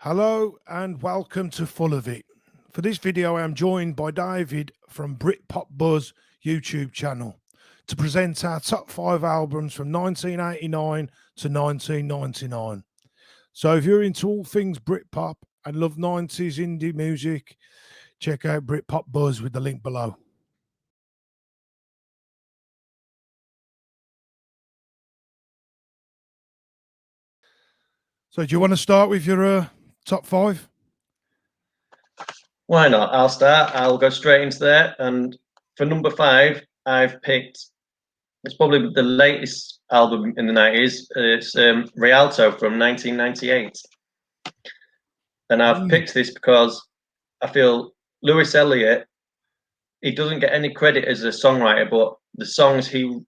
Hello and welcome to Full of It. For this video, I am joined by David from Britpop Buzz YouTube channel to present our top 5 albums from 1989 to 1999. So if you're into all things Britpop and love 90s indie music, check out Britpop Buzz with the link below. So do you want to start with your top 5? Why not? I'll start. I'll go straight into there. And for number 5, I've picked. It's probably the latest album in the 90s. It's Rialto from 1998. And I've picked this because I feel Lewis Elliott, he doesn't get any credit as a songwriter, but the songs he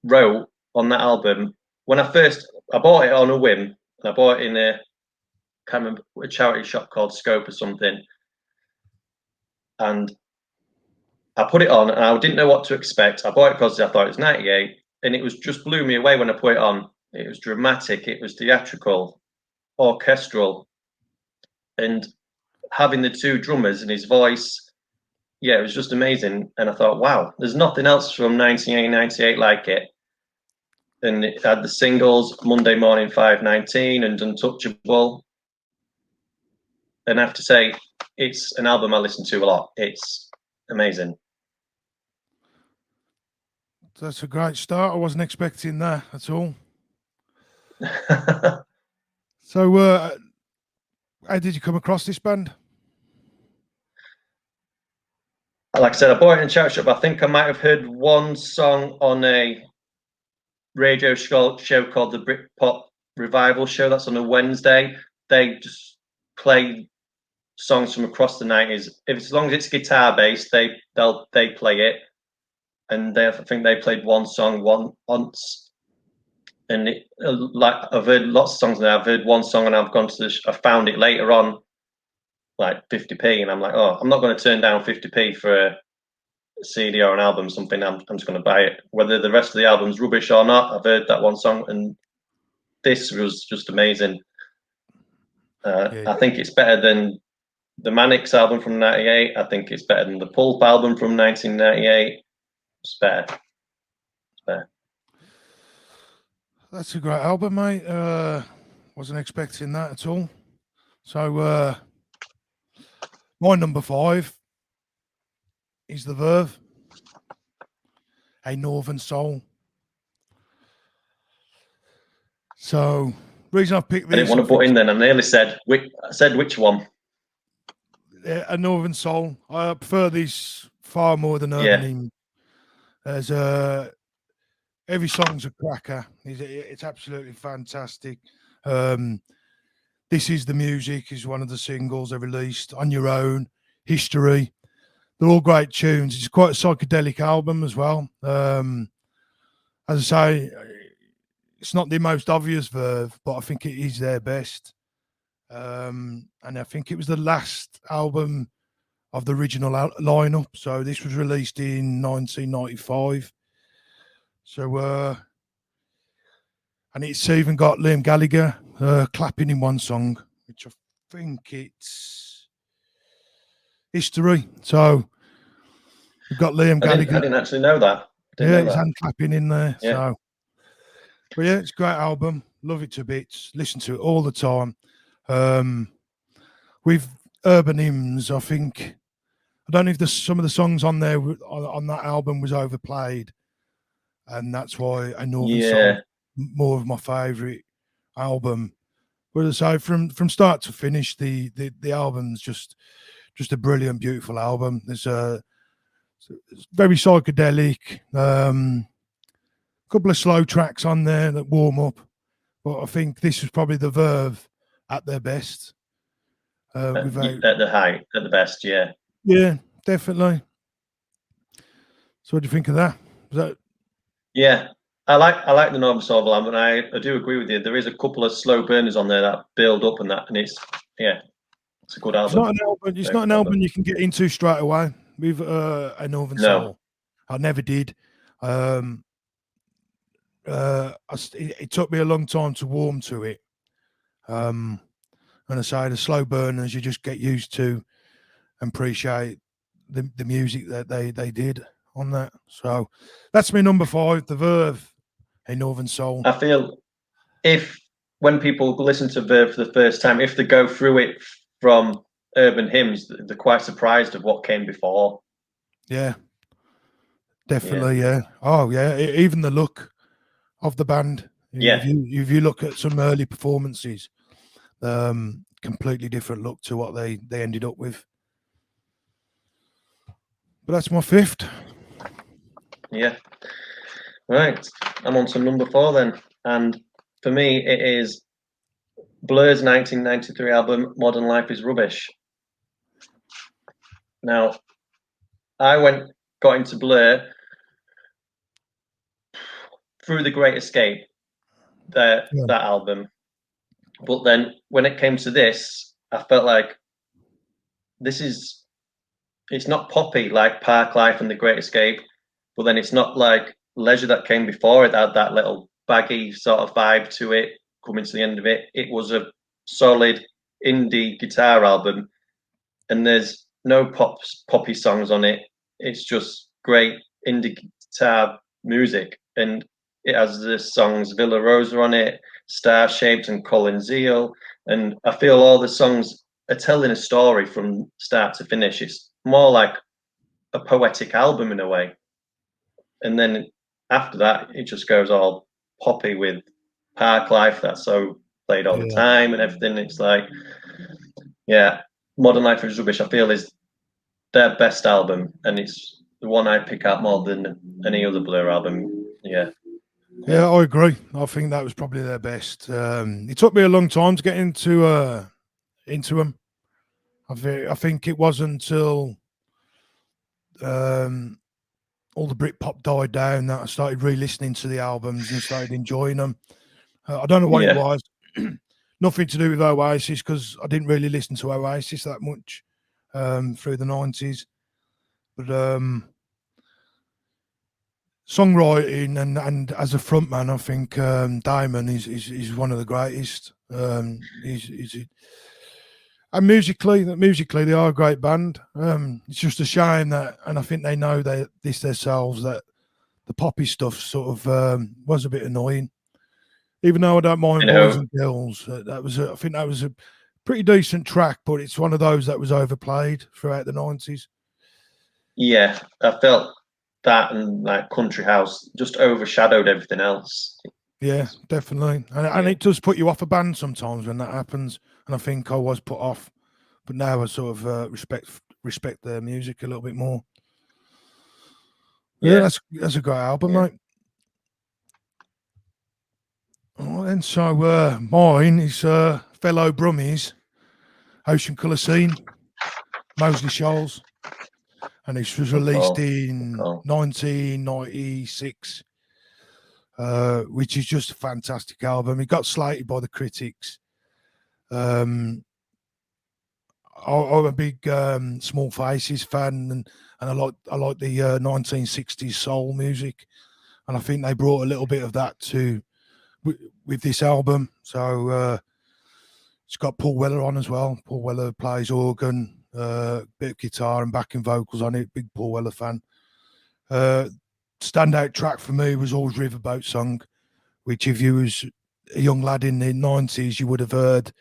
wrote on that album, I bought it on a whim, and I bought it in can't remember, a charity shop called Scope or something. And I put it on and I didn't know what to expect. I bought it because I thought it was 98, and it was just blew me away when I put it on. It was dramatic, it was theatrical, orchestral, and having the two drummers and his voice, yeah, it was just amazing. And I thought, wow, there's nothing else from 1998 like it. And it had the singles Monday Morning 519 and Untouchable. And I have to say, it's an album I listen to a lot. It's amazing. That's a great start. I wasn't expecting that at all. So how did you come across this band? Like I said, I bought it in a charity shop. I think I might have heard one song on a radio show called the Britpop Revival Show. That's on a Wednesday. They just play songs from across the 90s. As long as it's guitar based, they play it. And I think they played one song once. And like I've heard lots of songs now. I've heard one song and I've gone to I found it later on, like 50p, and I'm like, oh, I'm not going to turn down 50p for a CD or an album, something. I'm just going to buy it, whether the rest of the album's rubbish or not. I've heard that one song, and this was just amazing. I think it's better than the Manics album from '98. I think it's better than the Pulp album from 1998. It's better. It's better. That's a great album, mate. Wasn't expecting that at all. So my number 5 is The Verve, A Northern Soul. So reason I've picked this, I didn't want to put in then. I nearly said which one. A Northern Soul. I prefer this far more than Urban Hymn. As every song's a cracker. It's absolutely fantastic. This Is the Music is one of the singles they released. On Your Own, History. They're all great tunes. It's quite a psychedelic album as well. As I say, it's not the most obvious Verve, but I think it is their best. And I think it was the last album of the original lineup. So this was released in 1995. So, and it's even got Liam Gallagher clapping in one song, which I think it's History. So we've got Liam Gallagher. I didn't actually know that. He's hand clapping in there. Yeah. So, but yeah, it's a great album. Love it to bits. Listen to it all the time. With Urban Hymns, I think I don't know if some of the songs on there on that album was overplayed, and that's why I know more of my favourite album. But as I say, from start to finish, the album's just a brilliant, beautiful album. It's very psychedelic. Couple of slow tracks on there that warm up, but I think this was probably the Verve at their best. At the height, at the best, yeah. Yeah, definitely. So what do you think of that? Yeah, I like the Northern Soul album, and I do agree with you. There is a couple of slow burners on there that build up, and it's a good album. It's not an album you can get into straight away with a Northern Soul. I never did. It took me a long time to warm to it. And And I say the slow burners, you just get used to and appreciate the music that they did on that. So that's my number 5, The Verve, A Northern Soul. I feel when people listen to Verve for the first time, if they go through it from urban hymns, they're quite surprised of what came before. Yeah, definitely. Yeah. Oh, yeah. Even the look of the band. Yeah. If you look at some early performances, completely different look to what they ended up with. But that's my 5th. Yeah. Right. I'm on to number 4 then. And for me, it is Blur's 1993 album, Modern Life is Rubbish. Now, I got into Blur through The Great Escape, that album. But then when it came to this, I felt like it's not poppy like Park Life and The Great Escape, but then it's not like Leisure that came before it had that little baggy sort of vibe to it coming to the end of it. It was a solid indie guitar album, and there's no poppy songs on it. It's just great indie guitar music, and it has the songs Villa Rosa on it, Star Shaped and Colin Zeal, and I feel all the songs are telling a story from start to finish. It's more like a poetic album in a way. And then after that, it just goes all poppy with Park Life that's so played all the time and everything. It's like, yeah, Modern Life is Rubbish, I feel, is their best album, and it's the one I pick out more than any other Blur album. Yeah. Yeah, I agree. I think that was probably their best. It took me a long time to get into them. I think it wasn't until all the Britpop died down that I started re-listening to the albums and started enjoying them. I don't know what it was. Nothing to do with Oasis, because I didn't really listen to Oasis that much through the 90s. But songwriting and as a frontman, I think Damon is one of the greatest. And musically, they are a great band. It's just a shame that, and I think they know this themselves, that the poppy stuff sort of was a bit annoying. Even though I don't mind Boys and Girls, I think that was a pretty decent track, but it's one of those that was overplayed throughout the 90s. Yeah, I felt that, and like Country House just overshadowed everything else. Yeah, definitely. And it does put you off a band sometimes when that happens. And I think I was put off, but now I sort of respect their music a little bit more. Yeah, that's a great album, mate. Oh, and so mine is fellow Brummies, Ocean Colour Scene, Moseley Shoals, and this was released in 1996, which is just a fantastic album. It got slated by the critics. I'm a big Small Faces fan, and I like the 1960s soul music, and I think they brought a little bit of that with this album. So it's got Paul Weller on as well. Paul Weller plays organ, bit of guitar and backing vocals on it. Big Paul Weller fan. Standout track for me was always Riverboat Song, which if you was a young lad in the 90s, you would have heard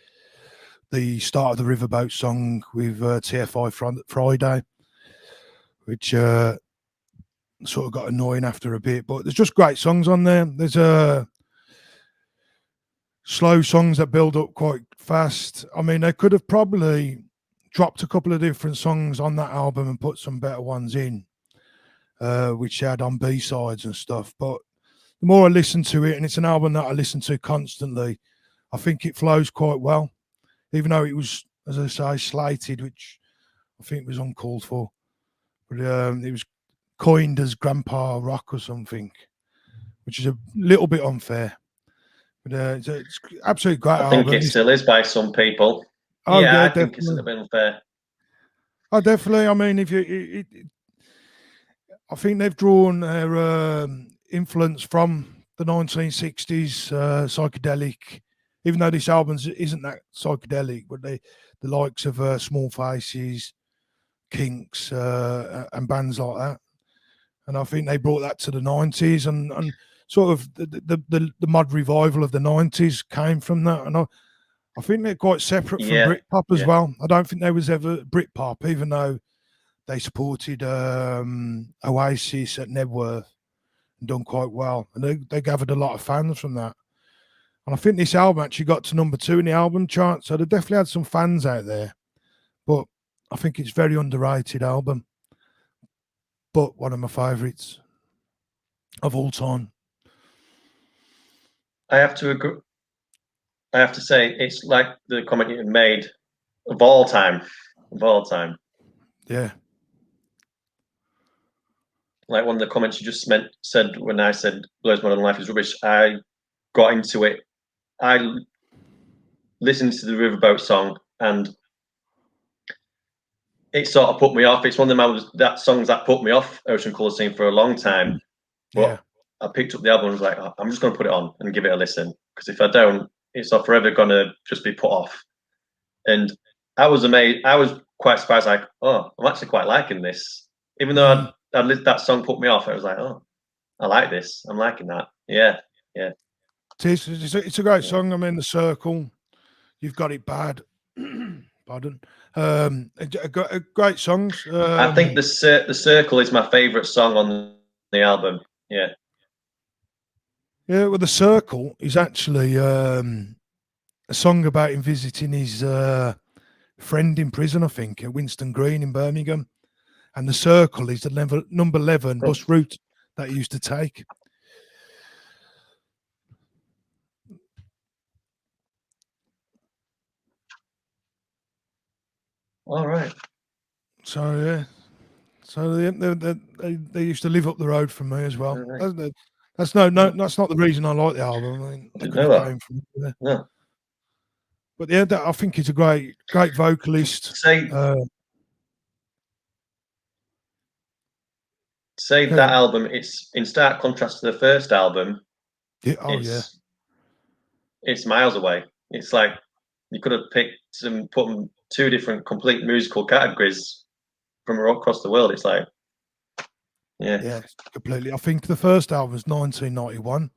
the start of the Riverboat Song with TFI Friday, which sort of got annoying after a bit. But there's just great songs on there. There's slow songs that build up quite fast. I mean, they could have probably dropped a couple of different songs on that album and put some better ones in, which they had on B-sides and stuff. But the more I listen to it, and it's an album that I listen to constantly, I think it flows quite well, even though it was, as I say, slated, which I think was uncalled for. But it was coined as Grandpa Rock or something, which is a little bit unfair. But it's absolutely great album. I think it still is by some people. Oh, yeah, I think it's a little bit unfair. Oh, definitely. I mean, I think they've drawn their influence from the 1960s psychedelic even though this album isn't that psychedelic, but the likes of Small Faces, Kinks, and bands like that. And I think they brought that to the 90s, and sort of the mod revival of the 90s came from that. And I think they're quite separate from Britpop as well. I don't think there was ever Britpop, even though they supported Oasis at Nebworth and done quite well. And they gathered a lot of fans from that. And I think this album actually got to number 2 in the album chart. So they definitely had some fans out there. But I think it's a very underrated album. But one of my favourites of all time. I have to agree. I have to say, it's like the comment you made, of all time. Of all time. Yeah. Like one of the comments you just said when I said Blur's Modern Life is rubbish, I got into it. I listened to the Riverboat song and it sort of put me off. It's one of them songs that put me off Ocean Colour Scene for a long time. But I picked up the album and was like, oh, I'm just going to put it on and give it a listen. Because if I don't, it's forever going to just be put off. And I was amazed. I was quite surprised, like, oh, I'm actually quite liking this. Even though that song put me off, I was like, oh, I like this. I'm liking that. Yeah. It's a great song. I mean, The Circle, You've Got It Bad. Pardon. Great songs. I think the Circle is my favourite song on the album. Yeah. Yeah, well, The Circle is actually a song about him visiting his friend in prison, I think, at Winston Green in Birmingham. And The Circle is the number 11 bus route that he used to take. All right. So, yeah. So they used to live up the road from me as well. Right. That's not the reason I like the album. I mean, they could have came from there. No. But yeah, I think he's a great vocalist. Say that album. It's in stark contrast to the first album. Yeah. It's miles away. It's like you could have picked and put them 2 different complete musical categories from across the world. It's like, yeah, completely. I think the first album was 1991.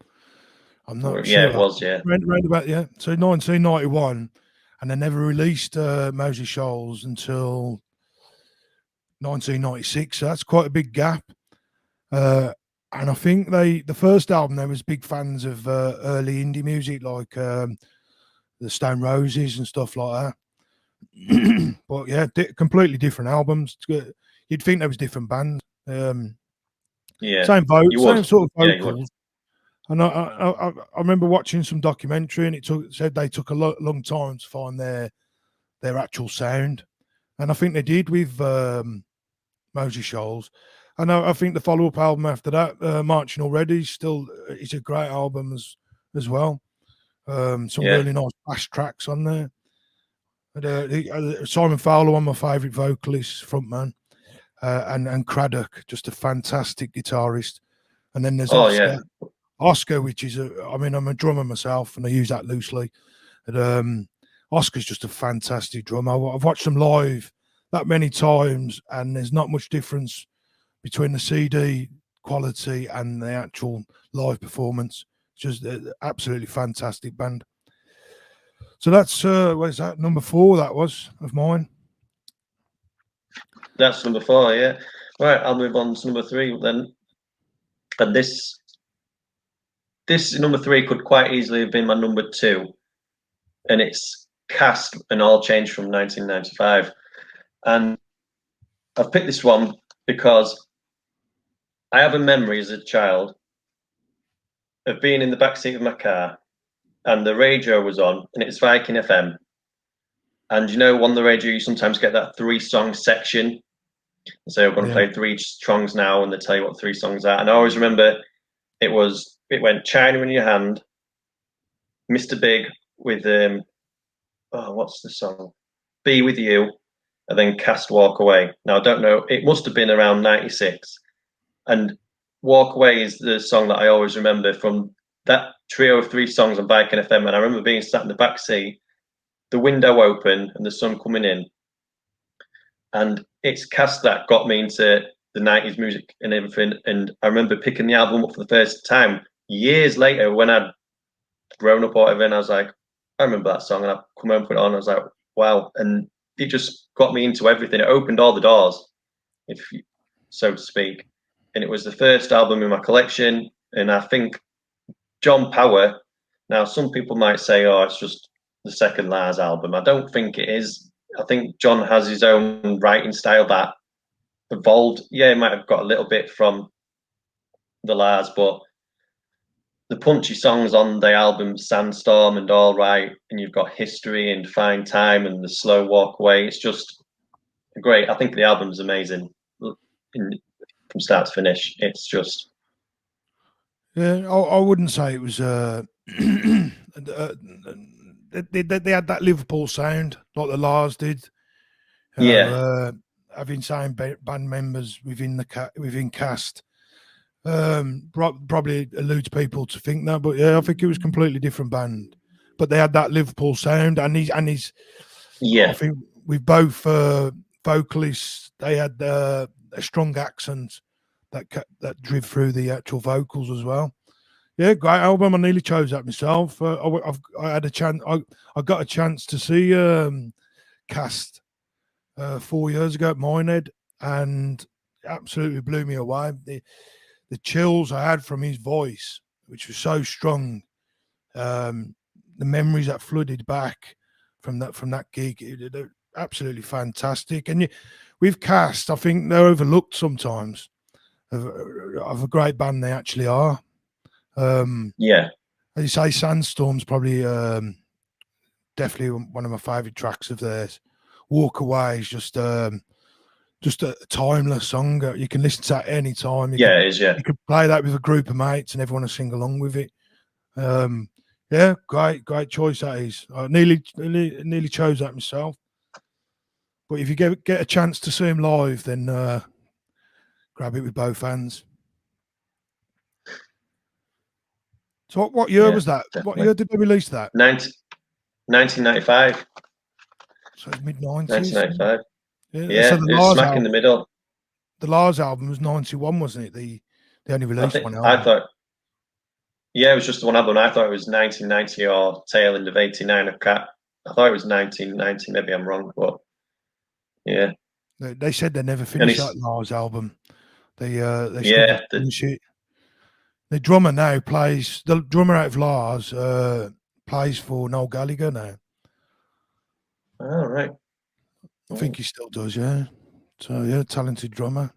I'm not sure. Yeah, it was. Yeah, round about So 1991, and they never released Mosey Shoals until 1996. So that's quite a big gap. And I think the first album, they was big fans of early indie music like the Stone Roses and stuff like that. But yeah, completely different albums. You'd think there was different bands. Same same sort of vocals. And I remember watching some documentary, and it said they took a long time to find their actual sound, and I think they did with Mosey Shoals. And I think the follow-up album after that, Marching Already, is a great album as well. Some really nice bass tracks on there. And, Simon Fowler, one of my favourite vocalists, frontman, and Craddock, just a fantastic guitarist. And then there's Oscar, which is I'm a drummer myself, and I use that loosely. And Oscar's just a fantastic drummer. I've watched them live that many times, and there's not much difference between the CD quality and the actual live performance. It's just an absolutely fantastic band. So that's what is that, number 4? That was of mine. That's number 4, yeah. Right, I'll move on to number 3 then. And this number 3 could quite easily have been my number 2, and it's Cast and All Change from 1995. And I've picked this one because I have a memory as a child of being in the backseat of my car, and the radio was on, and it's Viking FM. And you know, on the radio, you sometimes get that 3-song section. So we're going to play 3 songs now, and they tell you what 3 songs are. And I always remember it went China in Your Hand, Mr. Big with what's the song? Be With You, and then Cast Walk Away. Now I don't know, it must have been around 96. And Walk Away is the song that I always remember from that trio of 3 songs on Viking FM, and I remember being sat in the back seat, the window open, and the sun coming in. And it's Cast that got me into the 90s music and everything. And I remember picking the album up for the first time years later when I'd grown up or whatever, and I was like, I remember that song, and I come home and put it on. I was like, wow. And it just got me into everything. It opened all the doors, if you, so to speak. And it was the first album in my collection. And I think John Power, now some people might say, oh, it's just the second Lars album. I don't think it is. I think John has his own writing style that evolved. Yeah, it might have got a little bit from the Lars, but the punchy songs on the album, Sandstorm and All Right, and you've got History and Fine Time and The Slow Walk Away. It's just great. I think the album's amazing from start to finish. It's just. Yeah, I wouldn't say it was. They had that Liverpool sound like the Lars did. Yeah. Having same band members within Cast probably eludes people to think that, but yeah, I think it was a completely different band. But they had that Liverpool sound, and he's Yeah. I think with both vocalists, they had a strong accent that driv through the actual vocals as well. Yeah, great album. I nearly chose that myself. I had a chance. I got a chance to see Cast 4 years ago at Minehead, and absolutely blew me away. The chills I had from his voice, which was so strong, the memories that flooded back from that gig, they're absolutely fantastic. And with Cast, I think they're overlooked sometimes of a great band they actually are. Yeah. As you say, Sandstorm's probably definitely one of my favourite tracks of theirs. Walk Away is just a timeless song. You can listen to that any time. It is. Yeah. You could play that with a group of mates and everyone will sing along with it. Yeah, great choice that is. I nearly chose that myself. But if you get a chance to see him live, then grab it with both hands. So what year was that? Definitely. What year did they release that? 1995. So it's mid-90s. 1995. Yeah, so the it was Lars smack album, in the middle. The Lars album was 91, wasn't it? They only released one album. I thought, it was just the one album. I thought it was 1990 or tail end of 89. I thought it was 1990. Maybe I'm wrong, but yeah. They said they never finished that Lars album. They finish it. The drummer now plays. The drummer out of Lars plays for Noel Gallagher now. Oh, right. I think he still does, yeah. So yeah, talented drummer.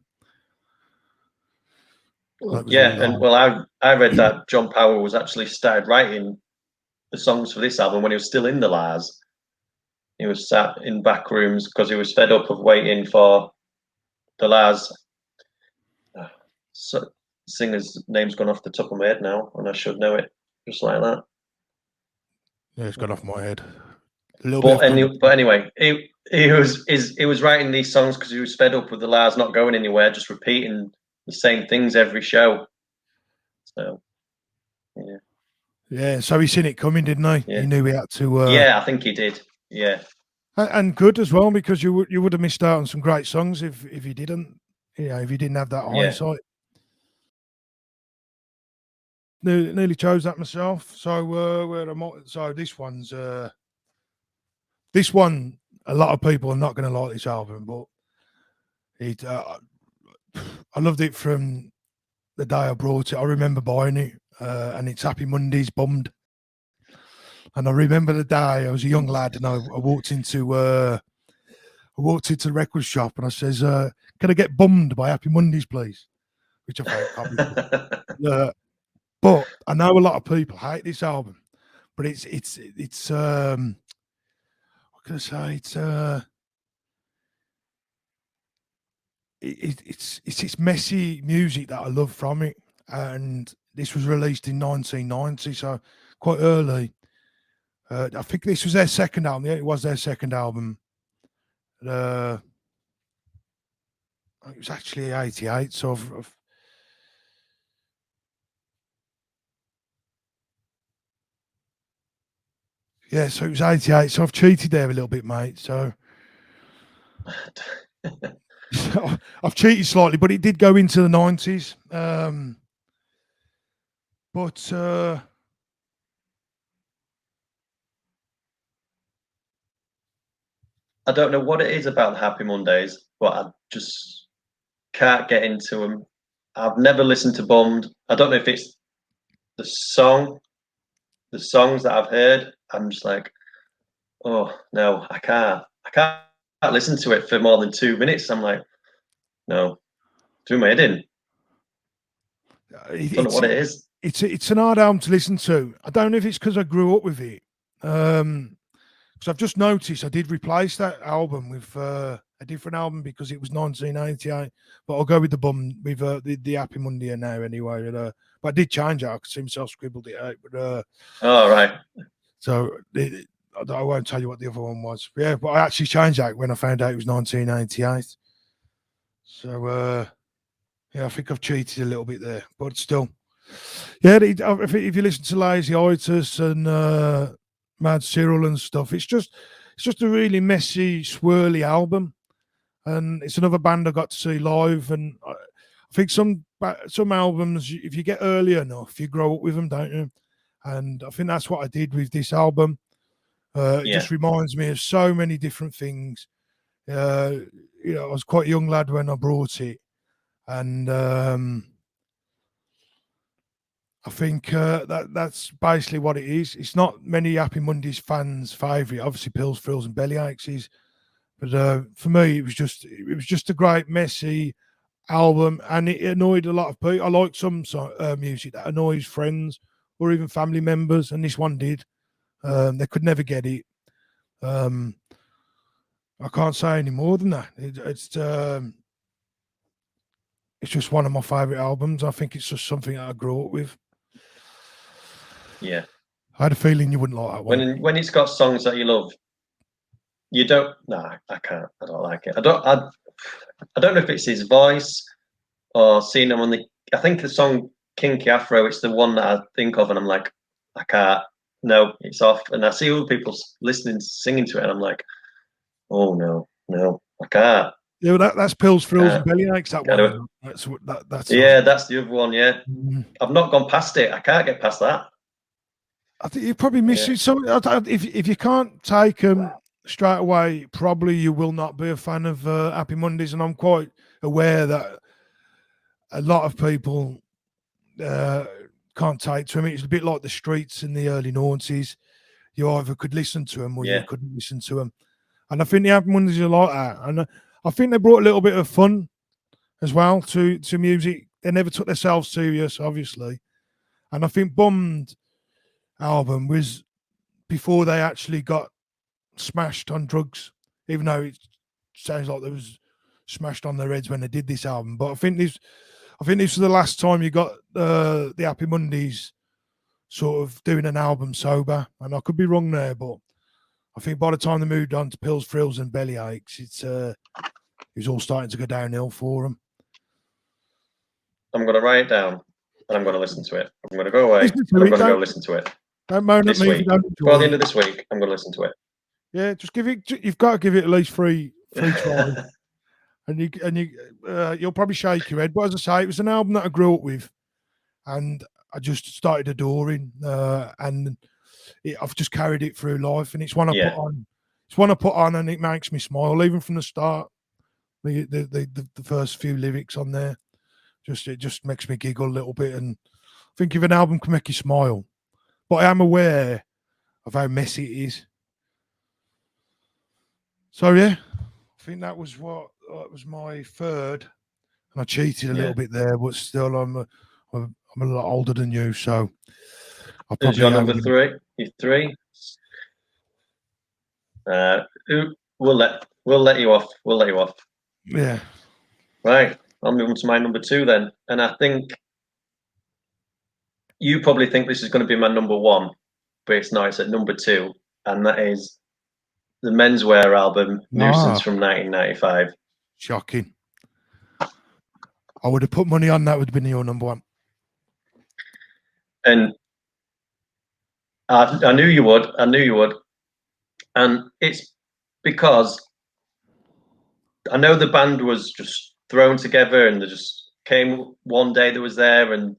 Yeah, and well, I read that John Power was actually started writing the songs for this album when he was still in the Lars. He was sat in back rooms because he was fed up of waiting for the Lars. So, singer's name's gone off the top of my head now, and I should know it just like that. Yeah, it's gone off my head. But anyway, he was writing these songs because he was fed up with the Lars not going anywhere, just repeating the same things every show. So, yeah. Yeah, so he seen it coming, didn't he? Yeah. He knew he had to. Yeah, I think he did. Yeah, and good as well, because you would have missed out on some great songs if you didn't. If you didn't have that hindsight. Nearly chose that myself. So where am I? So this one's this one. A lot of people are not going to like this album, but it. I loved it from the day I brought it. I remember buying it, and it's Happy Mondays, Bummed. And I remember the day I was a young lad, and I walked into the record shop, and I says, "Can I get Bummed by Happy Mondays, please?" Which I found comical. But I know a lot of people hate this album, but it's what can I say? It's messy music that I love from it, and this was released in 1990, so quite early. I think this was their second album. Yeah, it was their second album. It was actually 88, so Yeah, so it was 88. So I've cheated there a little bit, mate. So I've cheated slightly, but it did go into the 90s. But I don't know what it is about the Happy Mondays, but I just can't get into them. I've never listened to Bummed. I don't know if it's the songs that I've heard. I'm just like, oh no, I can't. I can't listen to it for more than 2 minutes. I'm like, no, do my head in. Don't know it's what it is. it's an hard album to listen to. I don't know if it's because I grew up with it. Because I've just noticed I did replace that album with a different album because it was 1988. But I'll go with the bum with the Happy Monday now anyway. But I did change it. I could see myself scribbled it out. But Oh right. so I won't tell you what the other one was. Yeah, but I actually changed that when I found out it was 1988. So yeah, I think I've cheated a little bit there, but still, yeah. If you listen to Lazy Itis and Mad Cyril and stuff, it's just a really messy, swirly album, and it's another band I got to see live. And I think some albums, if you get early enough, you grow up with them, don't you? And I think that's what I did with this album. It Yeah. just reminds me of so many different things. I was quite a young lad when I brought it, and I think that's basically what it is. It's not many Happy Mondays fans' favourite. Obviously, Pills, Frills, and Bellyaches is, but for me, it was just a great messy album, and it annoyed a lot of people. I like some music that annoys friends or even family members, and this one did. They could never get it. I can't say any more than that. It's just one of my favourite albums. I think it's just something that I grew up with. Yeah. I had a feeling you wouldn't like that one. When it's got songs that you love, you don't. No, I can't. I don't like it. I don't know if it's his voice or seeing him on the. I think the song Kinky Afro. It's the one that I think of, and I'm like, I can't. No, it's off. And I see other people listening, singing to it, and I'm like, oh no, I can't. Yeah, well, that's Pills, Frills, and Can't. Bellyaches. That Can't do it. one. That's Yeah, that's the other one. Yeah, Mm. I've not gone past it. I can't get past that. I think you probably miss Yeah. it. So if you can't take them straight away, probably you will not be a fan of Happy Mondays. And I'm quite aware that a lot of people uh, can't take to them. It's a bit like the Streets in the early noughties. You either could listen to them or you Yeah. couldn't listen to them. And I think the Happy Mondays are like that. And I think they brought a little bit of fun as well to music. They never took themselves serious, obviously. And I think Bummed album was before they actually got smashed on drugs, even though it sounds like they was smashed on their heads when they did this album. But I think this was the last time you got the Happy Mondays sort of doing an album sober. And I could be wrong there, but I think by the time they moved on to Pills, Frills, and Bellyaches, it was all starting to go downhill for them. I'm going to write it down and I'm going to listen to it. I'm going to go away. Listen to I'm it, going to go listen to it Don't moan at this me if you week. don't enjoy Before the it. end of this week, I'm going to listen to it. Yeah, just give it. You've got to give it at least three tries, and you'll probably shake your head. But as I say, it was an album that I grew up with, and I just started adoring, and I've just carried it through life, and it's one I Yeah. put on. It's one I put on, and it makes me smile, even from the start. The first few lyrics on there, it just makes me giggle a little bit, and I think if an album can make you smile, but I am aware of how messy it is. So yeah, I think that was my third, and I cheated a little bit there, but still I'm a lot older than you, so I'll Who's probably your number three? Your three? We'll let you off. We'll let you off. Yeah. Right. I'll move on to my number two then. And I think you probably think this is going to be my number one, but it's not. It's at number two, and that is the Menswear album, Nuisance from 1995. Shocking. I would have put money on that would have been your number one. And I knew you would. I knew you would. And it's because I know the band was just thrown together and they just came one day that was there, and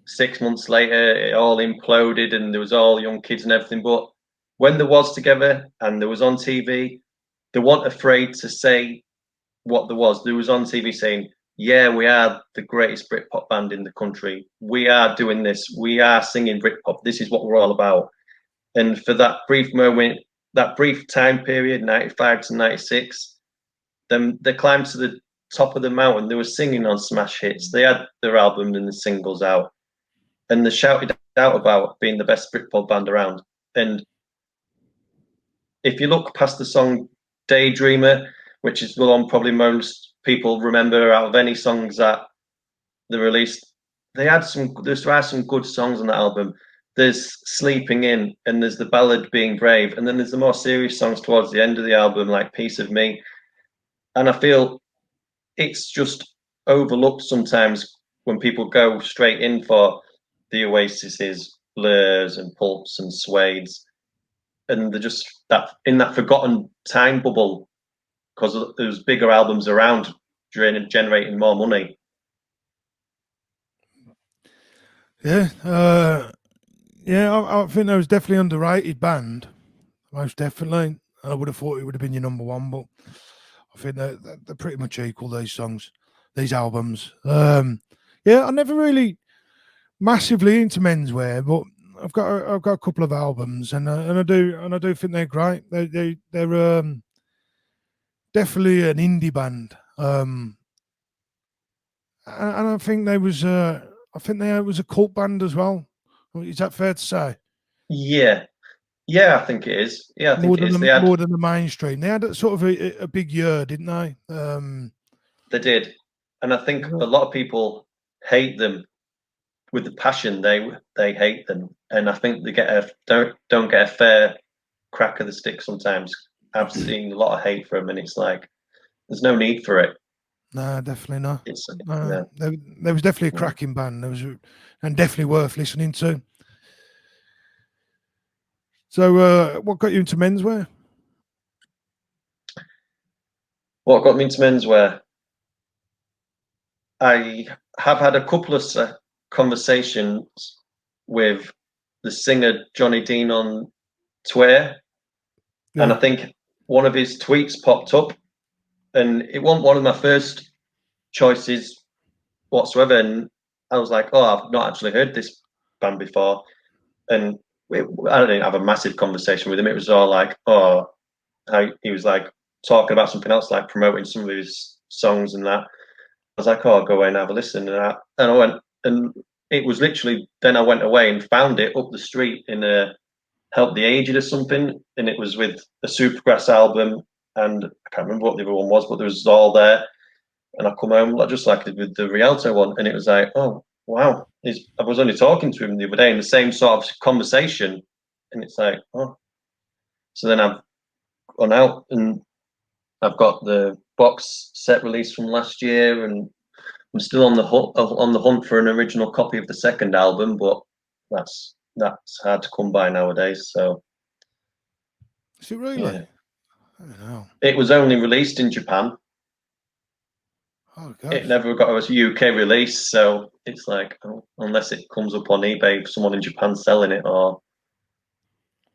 6 months later it all imploded and there was all young kids and everything. But when there was together and there was on TV, they weren't afraid to say what there was. There was on TV saying, yeah, we are the greatest Britpop band in the country. We are doing this. We are singing Britpop. This is what we're all about. And for that brief moment, that brief time period, 95 to 96, then they climbed to the top of the mountain. They were singing on smash hits. They had their album and the singles out. And they shouted out about being the best Britpop band around. And if you look past the song Daydreamer, which is the one probably most people remember out of any songs that they released, there are some good songs on that album. There's Sleeping In, and there's the ballad Being Brave, and then there's the more serious songs towards the end of the album, like Piece of Me. And I feel it's just overlooked sometimes when people go straight in for the Oasis's, Blurs and Pulps and Suedes, and they're just that in that forgotten time bubble because there's bigger albums around generating more money. Yeah, I think that was definitely underrated band, most definitely. I would have thought it would have been your number one, but I think they're pretty much equal, these songs, these albums. Yeah, I never really massively into menswear, but I've got a couple of albums, and I do think they're great. They're definitely an indie band, and I think they was a cult band as well. Is that fair to say? Yeah, I think it is. Yeah, I think it is. More than the mainstream. They had sort of a big year, didn't they? They did, and I think a lot of people hate them with the passion. They hate them, and I think they don't get a fair crack of the stick sometimes. I've seen a lot of hate for them, and it's like there's no need for it. No, definitely not. Yeah. There was definitely a cracking band. And definitely worth listening to. So, what got you into menswear? What got me into menswear? I have had a couple of conversations with the singer Johnny Dean on Twitter, and I think one of his tweets popped up, and it wasn't one of my first choices whatsoever. And I was like, "Oh, I've not actually heard this band before," and I didn't have a massive conversation with him. It was all like, "Oh," he was like talking about something else, like promoting some of his songs and that. I was like, "Oh, I'll go away and have a listen." And I went, and it was literally then I went away and found it up the street in a Help the Aged or something, and it was with a Supergrass album, and I can't remember what the other one was, but there was all there. And I come home just like I did with the Rialto one, and it was like, oh wow! I was only talking to him the other day in the same sort of conversation, and it's like, oh. So then I've gone out and I've got the box set release from last year, and I'm still on the hunt for an original copy of the second album, but that's hard to come by nowadays. So, is it really? Yeah. I don't know. It was only released in Japan. Oh, gosh. It never got a UK release, so it's like, oh, unless it comes up on eBay, someone in Japan selling it, or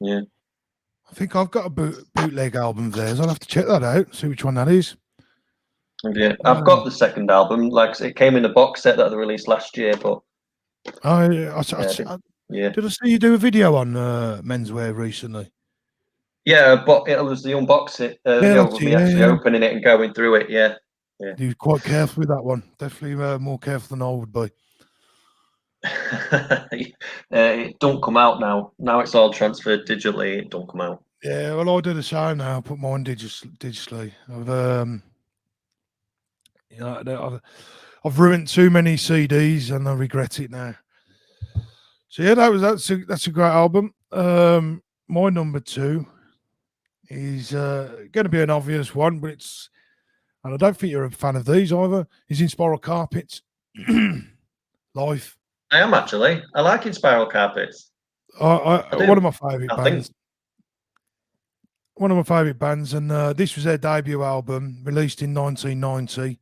yeah. I think I've got a bootleg album of theirs. I'll have to check that out, see which one that is. Yeah, I've got the second album. Like it came in a box set that they released last year, but did I see you do a video on menswear recently? Yeah, but it was the unbox it, with me actually opening it and going through it. Yeah. You're quite careful with that one. Definitely more careful than I would be. It don't come out now. Now it's all transferred digitally. It don't come out. Yeah, well, I do the same now. I put mine digitally. I've ruined too many CDs, and I regret it now. So yeah, that's a great album. My number two is going to be an obvious one, but and I don't think you're a fan of these either. Is In Spiral Carpets. Life. I am actually. I like In Spiral Carpets. One of my favourite I think bands. One of my favourite bands, and this was their debut album, released in 1990,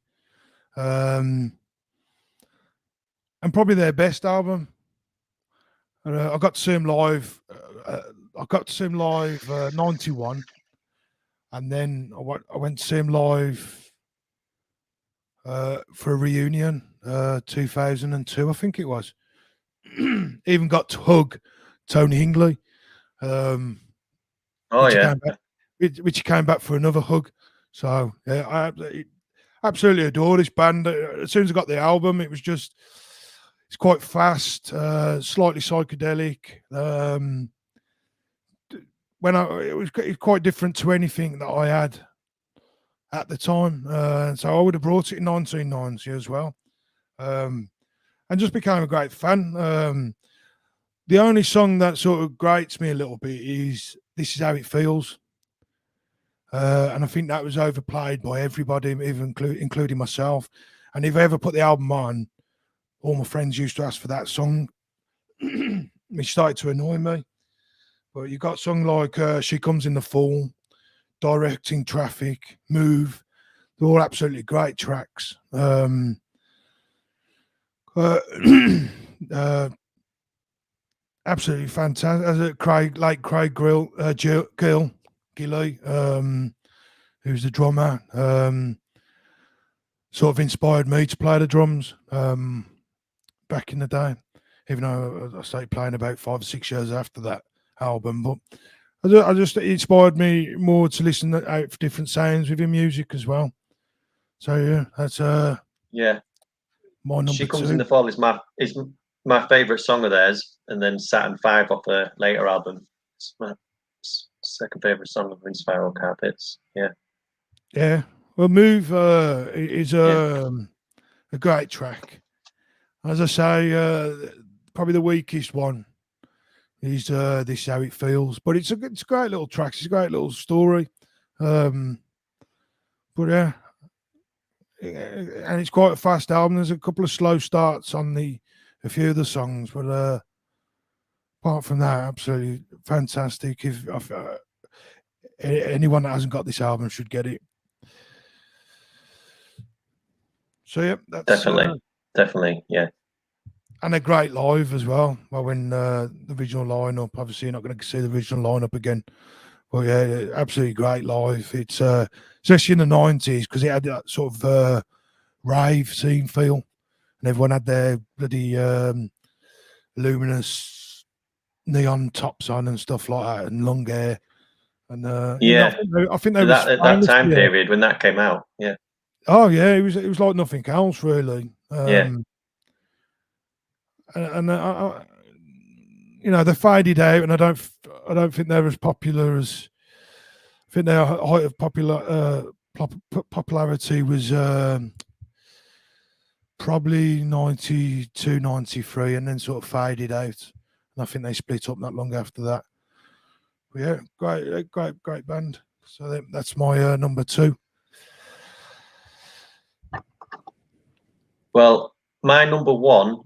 and probably their best album. I got to see them live. I got to see them live 91, and then I went to see them live for a reunion 2002, I think it was. Even got to hug Tony Hingley, oh yeah, which he came back for another hug. So yeah, I absolutely adore this band. As soon as I got the album, it's quite fast, slightly psychedelic. It was quite different to anything that I had at the time, so I would have brought it in 1990 as well, and just became a great fan. The only song that sort of grates me a little bit is "This Is How It Feels." And I think that was overplayed by everybody, even including myself. And if I ever put the album on, all my friends used to ask for that song. It started to annoy me. But you got songs like "She Comes in the Fall," "Directing Traffic," "Move." They're all absolutely great tracks. Absolutely fantastic. Craig Gilly, who's the drummer, sort of inspired me to play the drums back in the day, even though I started playing about 5 or 6 years after that album. But I just it inspired me more to listen out for different sounds within music as well. So yeah, that's yeah. my number She Comes two. in the Fall is my favorite song of theirs, and then Saturn 5 off a later album. It's my second favorite song of Spiral Carpets. Yeah. Yeah. Well, Move is a great track. As I say, probably the weakest one is This Is How It Feels. But it's a great little track. It's a great little story. But yeah, and it's quite a fast album. There's a couple of slow starts on a few of the songs, but apart from that, absolutely fantastic. If anyone that hasn't got this album should get it. So yeah, that's definitely, yeah. And a great live as well. Well, when the original lineup, obviously you're not going to see the original lineup again. But yeah, absolutely great live. It's especially in the 90s because it had that sort of rave scene feel, and everyone had their bloody luminous neon tops on and stuff like that, and long hair. And yeah, I think they was that time period when that came out. Yeah. Oh yeah, it was like nothing else really. Yeah. And you know, they faded out, and I don't think they're as popular as. I think their height of popularity was probably 92, 93, and then sort of faded out. And I think they split up not long after that. But yeah, great band. So that's my number two. Well, my number one,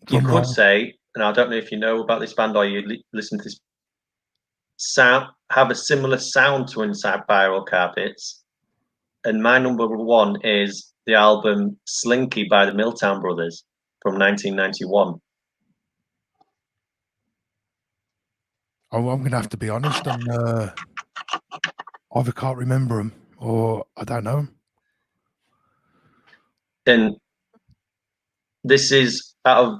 you Drum could roll. say, and I don't know if you know about this band or you listen to this sound, have a similar sound to Spiral Carpets. And my number one is the album Slinky by the Milltown Brothers from 1991. I'm going to have to be honest, and either can't remember them or I don't know them. And this is out of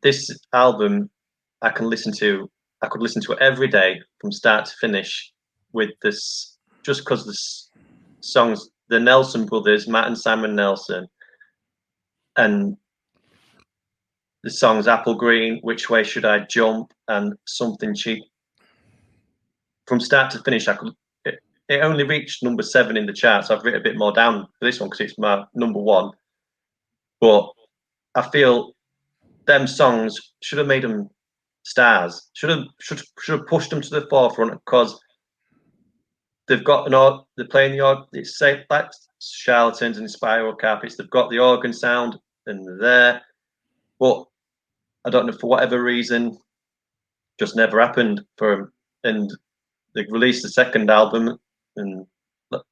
this album, I could listen to it every day from start to finish with this, just because the songs, the Nelson brothers, Matt and Simon Nelson, and the songs Apple Green, Which Way Should I Jump, and Something Cheap. From start to finish, it only reached number 7 in the charts. I've written a bit more down for this one because it's my number one. But I feel them songs should have made them stars. Should have pushed them to the forefront because they've got they're playing the organ. It's safe like Charlatans and Spiral Carpets. They've got the organ sound and they're there. But I don't know, for whatever reason, just never happened for him. And they released the second album, and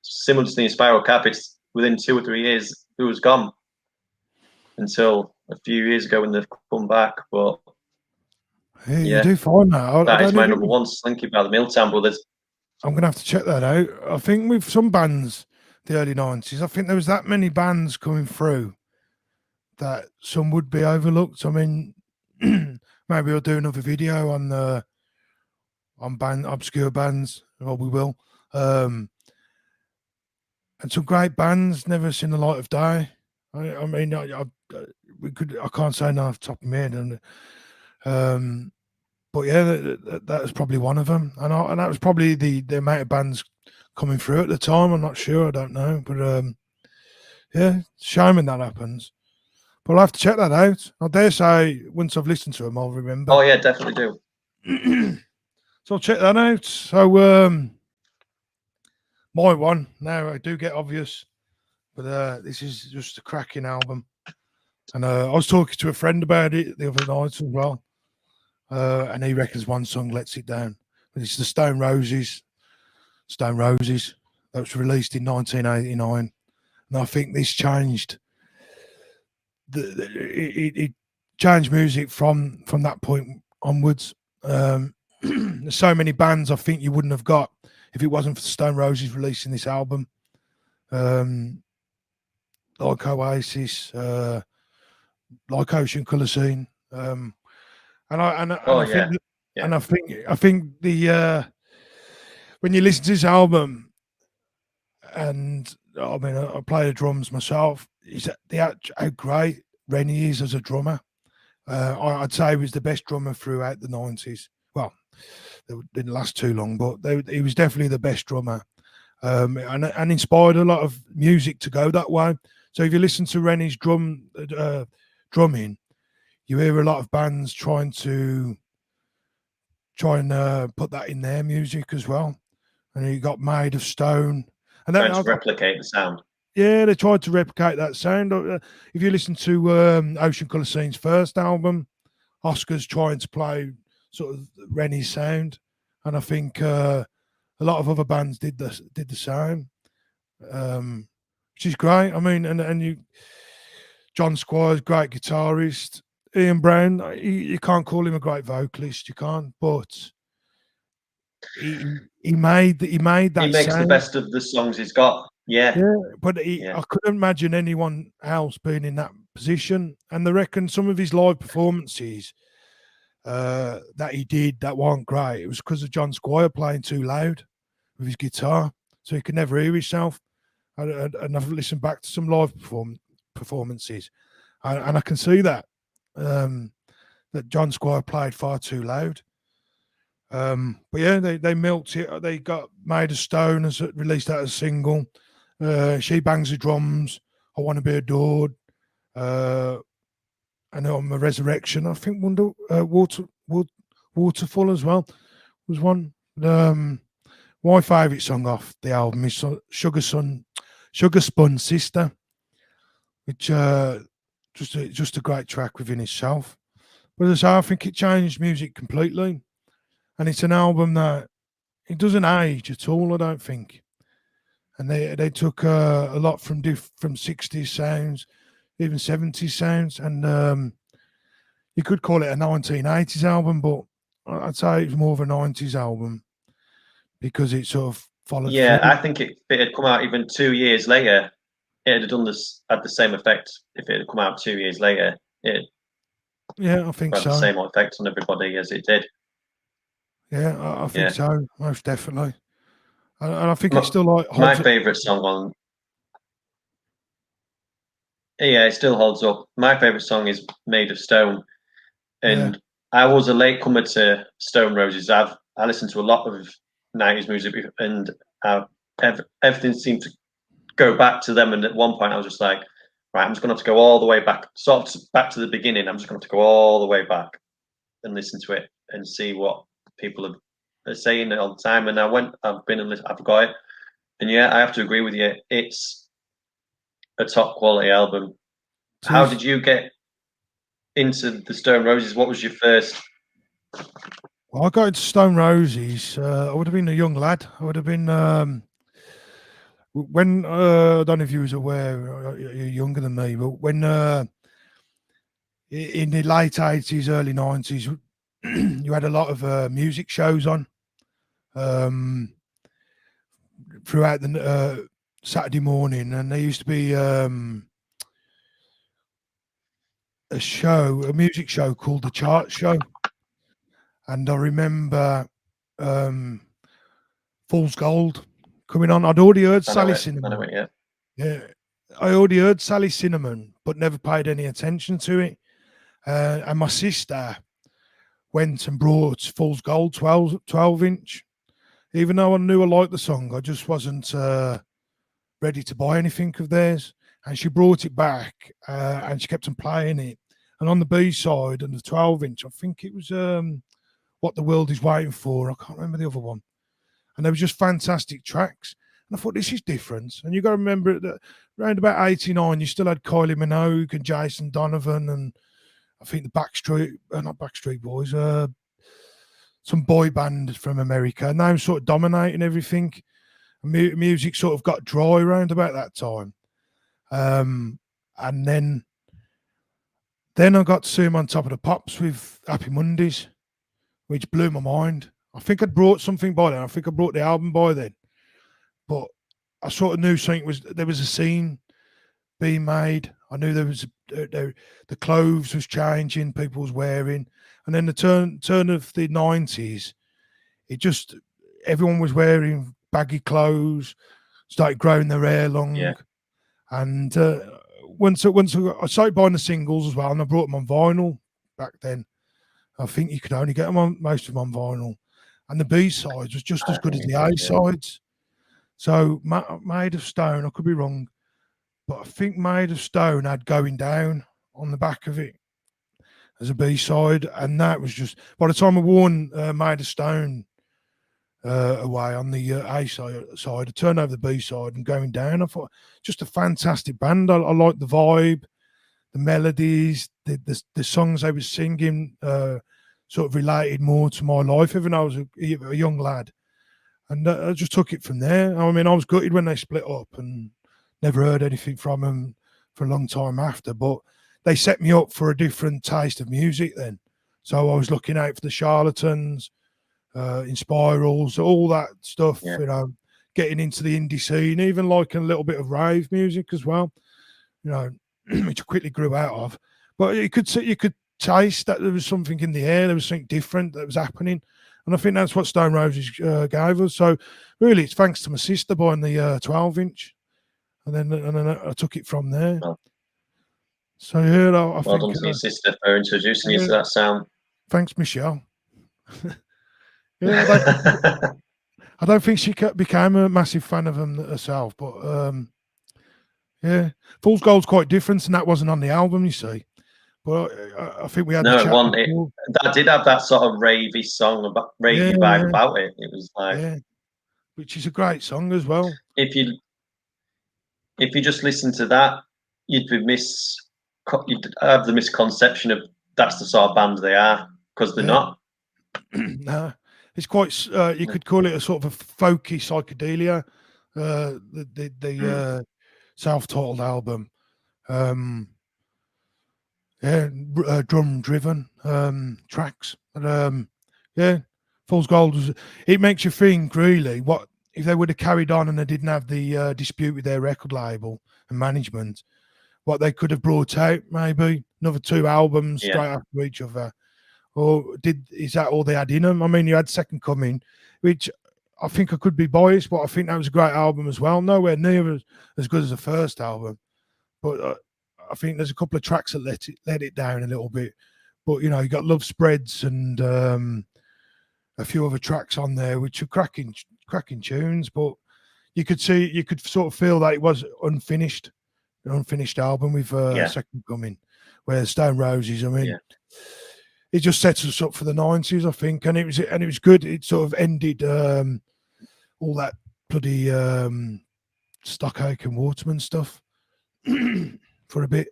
simultaneously in Spiral Cap, it's within 2 or 3 years, he was gone until a few years ago when they've come back. But Yeah, you yeah, do find that. I that is don't my even. number one, Slinky by the Milltown Brothers. I'm gonna have to check that out. I think with some bands, the early '90s, I think there was that many bands coming through that some would be overlooked. I mean, maybe we'll do another video on the on band obscure bands. Well, we will. And some great bands never seen the light of day. I mean, we could. I can't say enough off the top of my head, and but yeah, that was probably one of them, and that was probably the amount of bands coming through at the time. I'm not sure. I don't know, but yeah, shame when that happens. But I'll have to check that out. I dare say once I've listened to them, I'll remember. Oh yeah, definitely do. So I'll check that out. So my one now, I do get obvious, but this is just a cracking album. And I was talking to a friend about it the other night as well, and he reckons one song lets it down. But it's the Stone Roses. Stone Roses. That was released in 1989, and I think this changed. It changed music from that point onwards. There's so many bands I think you wouldn't have got if it wasn't for the Stone Roses releasing this album, like Oasis, like Ocean Colour Scene, and I think and I think the when you listen to this album, and I mean I play the drums myself, is how great Rennie is as a drummer. I'd say he was the best drummer throughout the 90s. Well, they didn't last too long, but he was definitely the best drummer, and inspired a lot of music to go that way. So if you listen to Rennie's drumming, you hear a lot of bands try and put that in their music as well. And you got Made of Stone, and trying to replicate the sound. Yeah, they tried to replicate that sound. If you listen to Ocean Colour Scene's first album, Oscar's trying to play sort of Rennie's sound, and I think a lot of other bands did the same, which is great. I mean, and John Squire's great guitarist. Ian Brown, you can't call him a great vocalist, you can't, but he made that. He makes sound. The best of the songs he's got. Yeah, but I couldn't imagine anyone else being in that position. And they reckon some of his live performances that he did that weren't great. It was because of John Squire playing too loud with his guitar, so he could never hear himself. And I've listened back to some live performances, and I can see that that John Squire played far too loud. But yeah, they milked it. They got Made of Stone as released that as a single. She Bangs the Drums, I Want to Be Adored, and on the Resurrection, I think Waterfall as well was one. My favourite song off the album is Sugar Spun Sister, which just a great track within itself. But as I think it changed music completely, and it's an album that it doesn't age at all, I don't think. And they took a lot from 60s sounds, even 70s sounds, and you could call it a 1980s album, but I'd say it's more of a 90s album because it sort of followed. Yeah, through. I think if it had come out even 2 years later, it had had the same effect. If it had come out 2 years later, yeah, I think so. The same effect on everybody as it did. Yeah, I think so, most definitely. And I think it's still like my favourite song on. Yeah, it still holds up. My favourite song is Made of Stone, and I was a latecomer to Stone Roses. I listened to a lot of 90s music, and everything seemed to go back to them. And at one point, I was just like, right, I'm just going to have to go all the way back, sort of back to the beginning. I'm just going to have to go all the way back and listen to it and see what people are saying all the time. And I've got it. And yeah, I have to agree with you. It's a top quality album. How did you get into the Stone Roses? What was your first Well, I got into Stone Roses. I would have been a young lad. I would have been when I don't know if you was aware. You're younger than me, but when in the late 80s, early 90s, you had a lot of music shows on um, throughout the Saturday morning, and there used to be a music show called the Chart Show, and I remember um, Fool's Gold coming on. I'd already heard I know Sally it. I know Cinnamon. it. Yeah. Yeah, I already heard Sally Cinnamon, but never paid any attention to it. And my sister went and brought Fool's Gold 12-inch. Even though I knew I liked the song, I just wasn't ready to buy anything of theirs. And she brought it back and she kept on playing it. And on the B side and the 12-inch, I think it was What the World Is Waiting For. I can't remember the other one. And they were just fantastic tracks. And I thought, this is different. And you got to remember that around about 89, you still had Kylie Minogue and Jason Donovan and I think the not Backstreet Boys, some boy band from America. And they were sort of dominating everything. Music sort of got dry around about that time. And then I got to see him on Top of the Pops with Happy Mondays, which blew my mind. I think I'd brought something by then. I think I brought the album by then. But I sort of knew there was a scene being made. I knew there was the clothes was changing, people was wearing, and then the turn of the 90s, everyone was wearing baggy clothes, started growing their hair long, and once I started buying the singles as well, and I brought them on vinyl back then. I think you could only get them on most of them on vinyl, and the B sides was just as good as the A sides. So Made of Stone, I could be wrong, but I think Made of Stone had Going Down on the back of it as a B side, and that was just by the time I won Made of Stone away on the A side, I turned over the B side and Going Down. I thought just a fantastic band. I liked the vibe, the melodies, the songs they were singing sort of related more to my life, even though I was a young lad. And I just took it from there. I mean, I was gutted when they split up and never heard anything from them for a long time after, but they set me up for a different taste of music then. So I was looking out for the Charlatans, in Spirals, all that stuff, getting into the indie scene, even like a little bit of rave music as well, which I quickly grew out of. But you could taste that there was something in the air, there was something different that was happening. And I think that's what Stone Roses gave us. So really, it's thanks to my sister buying the 12-inch, and then I took it from there. Well, so yeah, well done to your sister for introducing you to that sound. Thanks, Michelle. I don't think she became a massive fan of them herself, but Fool's Gold's quite different, and that wasn't on the album, you see. But I think we had that did have that sort of ravey song about ravey vibe about it. It was like, which is a great song as well. If you just listen to that, you'd have the misconception of that's the sort of band they are, because they're not. No, it's quite. You could call it a sort of a folky psychedelia. The self-titled album. Drum driven tracks. But Fool's Gold it makes you think really what if they would have carried on and they didn't have the dispute with their record label and management, what they could have brought out, maybe another 2 albums straight after each other. Or is that all they had in them? I mean, you had Second Coming, which I think I could be biased, but I think that was a great album as well. Nowhere near as good as the first album, but I think there's a couple of tracks that let it down a little bit. But you got Love Spreads and a few other tracks on there which are cracking tunes. But you could sort of feel that it was an unfinished album with Second Coming, where Stone Roses. I mean, it just sets us up for the 90s, I think, and it was good. It sort of ended all that bloody Stockhake and Waterman stuff for a bit.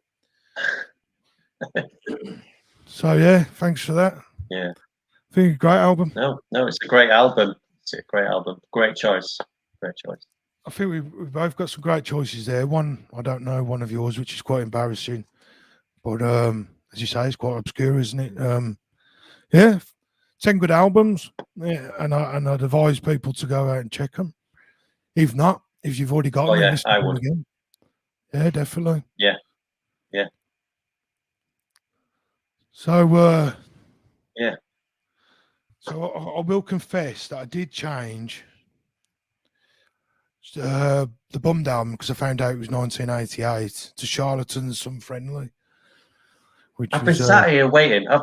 So thanks for that. Yeah, I think a great album. No, it's a great album. It's a great album. Great choice. Great choice. I think we've both got some great choices there. One, I don't know, one of yours, which is quite embarrassing. But as you say, it's quite obscure, isn't it? Yeah, 10 good albums. Yeah, and I'd advise people to go out and check them. If not, if you've already got them, listen I to them would. again. Yeah, definitely. Yeah. So, yeah. So I will confess that I did change the Bummed album because I found out it was 1988 to Charlatans, Some Friendly. I've been sat here waiting. It's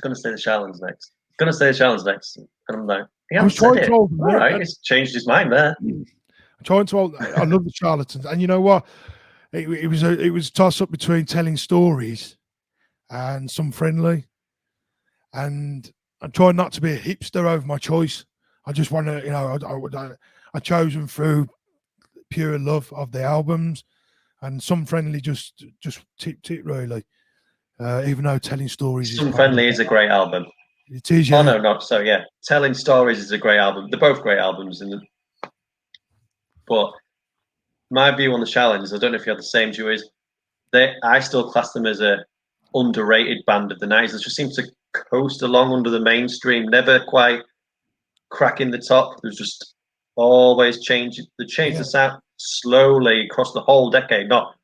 going to say the Charlatans next. And I'm like, he hasn't said it. All right, he's changed his mind there. I'm trying to hold, I love the Charlatans. And you know what? It was a toss up between Telling Stories and Some Friendly. And I'm trying not to be a hipster over my choice. I just want to, I chose them through pure love of the albums, and Some Friendly just tipped it really. Even though Telling Stories Some Friendly is a great album. It is, yeah. Oh no, not so. Yeah, Telling Stories is a great album. They're both great albums, but my view on the Charlatans, I don't know if you have the same view. I still class them as a underrated band of the 90s. They just seem to coast along under the mainstream, never quite cracking the top. There's just always changing. They changed the sound slowly across the whole decade, not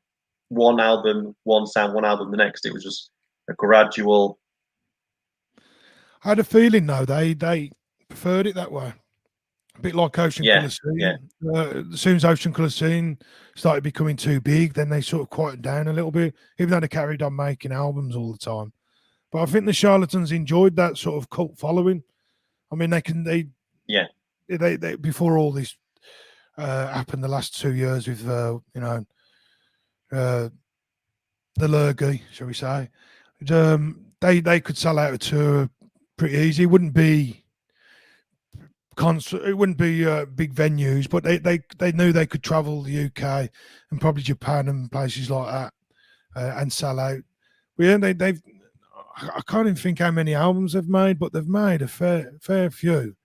one album, one sound, one album the next. It was just a gradual. I had a feeling though they preferred it that way, a bit like Ocean Colour Scene. Yeah. As soon as Ocean Colour Scene started becoming too big, then they sort of quieted down a little bit, even though they carried on making albums all the time. But I think the Charlatans enjoyed that sort of cult following. I mean, they before all this happened the last 2 years with the Lurgy, shall we say? They could sell out a tour pretty easy. It wouldn't be concert. It wouldn't be big venues, but they knew they could travel the UK and probably Japan and places like that and sell out. But yeah, they've. I can't even think how many albums they've made, but they've made a fair few.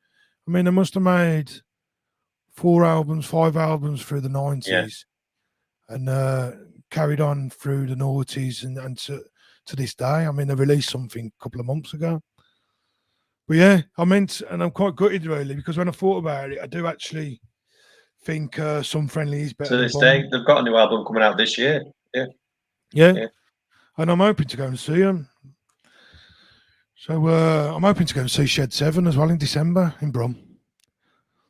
I mean, they must have made 5 albums through the 90s, and carried on through the noughties and to this day. I mean, they released something a couple of months ago. But yeah, and I'm quite gutted really, because when I thought about it, I do actually think Some Friendly is better. To this day, they've got a new album coming out this year. Yeah. And I'm hoping to go and see them. So I'm hoping to go and see Shed 7 as well in December in Brum.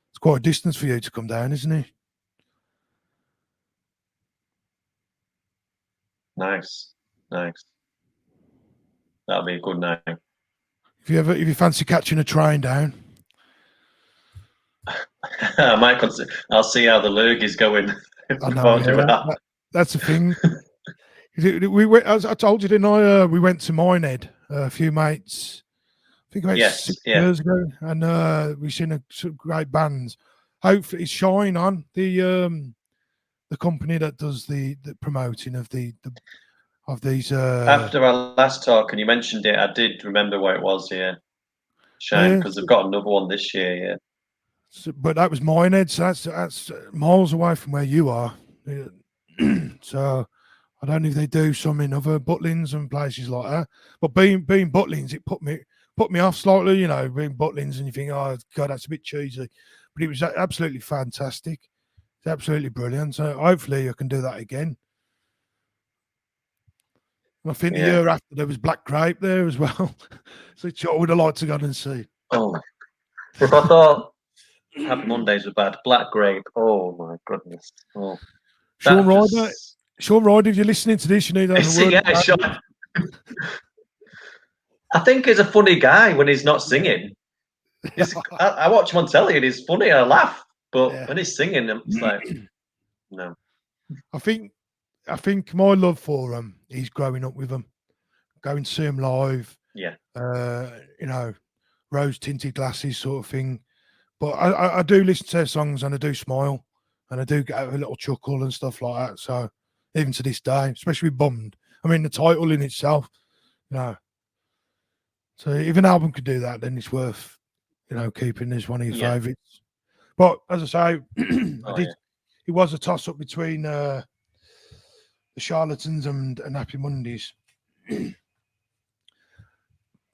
It's quite a distance for you to come down, isn't it? Nice. That'll be a good night. If you fancy catching a train down, I might consider. I'll see how the Lurg is going. I know, that's the thing. We went, as I told you, didn't I? We went to Minehead, a few mates, I think about 6 years ago, and we've seen some great bands. Hopefully, it's Shine On, the company that does the promoting of these. After our last talk, and you mentioned it, I did remember what it was. Yeah, Shine, because they've got another one this year. Yeah. So, but that was Minehead, so that's miles away from where you are. So I don't know if they do some in other Butlins and places like that. But being Butlins, it put me off slightly, being Butlins, and you think, oh God, that's a bit cheesy. But it was absolutely fantastic. It's absolutely brilliant. So hopefully I can do that again. And I think the year after there was Black Grape there as well. So I would have liked to go and see. Oh, if I thought Happy Mondays were bad, Black Grape. Oh my goodness. Oh, Sean Ryder, if you're listening to this, you need to have a word. Sean. I think he's a funny guy when he's not singing. I watch him on telly and he's funny. I laugh, but when he's singing, it's like no. I think my love for him is growing up with them, going to see him live. Yeah. Rose tinted glasses sort of thing. But I do listen to their songs and I do smile and I do get a little chuckle and stuff like that. So even to this day, especially with Bummed. I mean, the title in itself, So if an album could do that, then it's worth, keeping as one of your Yeah. favourites. But as I say, Oh, it was a toss up between the Charlatans and Happy Mondays.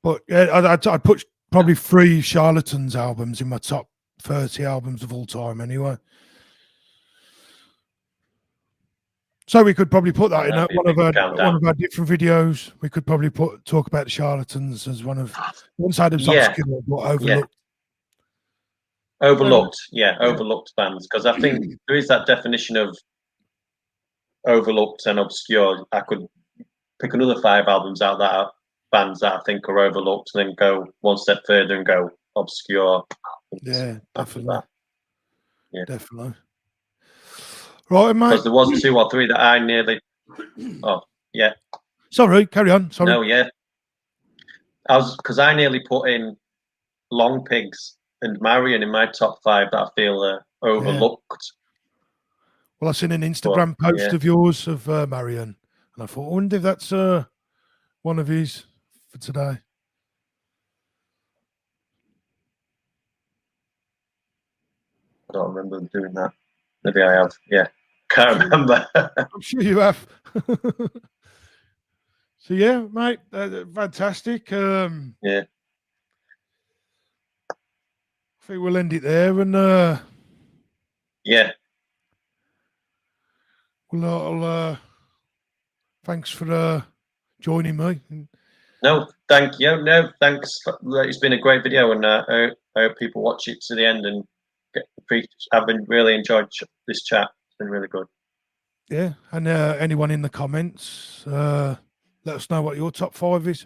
But yeah, I'd put probably 3 Charlatans albums in my top 30 albums of all time anyway. So we could probably put that in that'd be a one big of our countdown. different videos. We could probably talk about the Charlatans as one of side of Yeah. obscure but overlooked. Overlooked bands, because I think there is that definition of overlooked and obscure. I could pick another 5 albums out that are bands that I think are overlooked, and then go one step further and go obscure. Yeah, After definitely. that, yeah, definitely. Right, mate. because there was 2 or 3 that I nearly. Oh, yeah. Sorry, carry on. Sorry. No, yeah. Because I nearly put in Long Pigs and Marion in my top 5 that I feel are overlooked. Well, I seen an Instagram post of yours of Marion, and I thought, I wonder if that's one of his for today. I don't remember doing that. Maybe I have. Yeah, can't remember. I'm sure you have. So yeah, mate, fantastic. Yeah. I think we'll end it there, and Yeah. well, thanks for joining me. No, thank you. No, thanks. It's been a great video, and I hope people watch it to the end and I've been really enjoyed this chat. It's been really good. Yeah, and anyone in the comments, let us know what your top 5 is.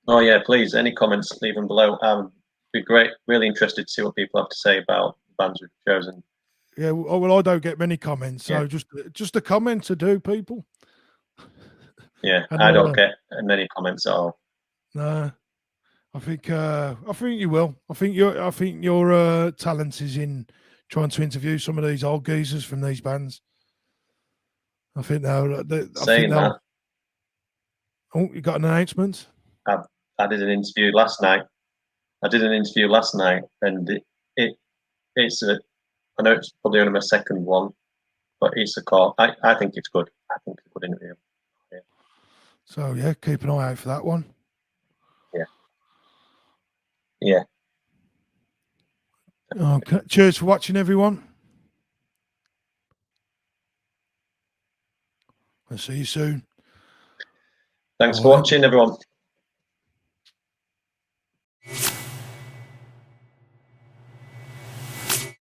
Oh yeah, please. Any comments, leave them below. Be great. Really interested to see what people have to say about the bands we've chosen. Yeah, well, I don't get many comments, so just a comment to do, people. Yeah, and I don't get many comments at all. No, I think you will. I think your talent is in trying to interview some of these old geezers from these bands. I think they'll. That. Oh, you got an announcement? I did an interview last night. And it's I know it's probably only my second one, but it's a call. I think it's good. I think it's a good interview. Yeah. So yeah, keep an eye out for that one. Yeah. Yeah. Okay. Cheers for watching, everyone. I'll see you soon. Thanks for watching, everyone.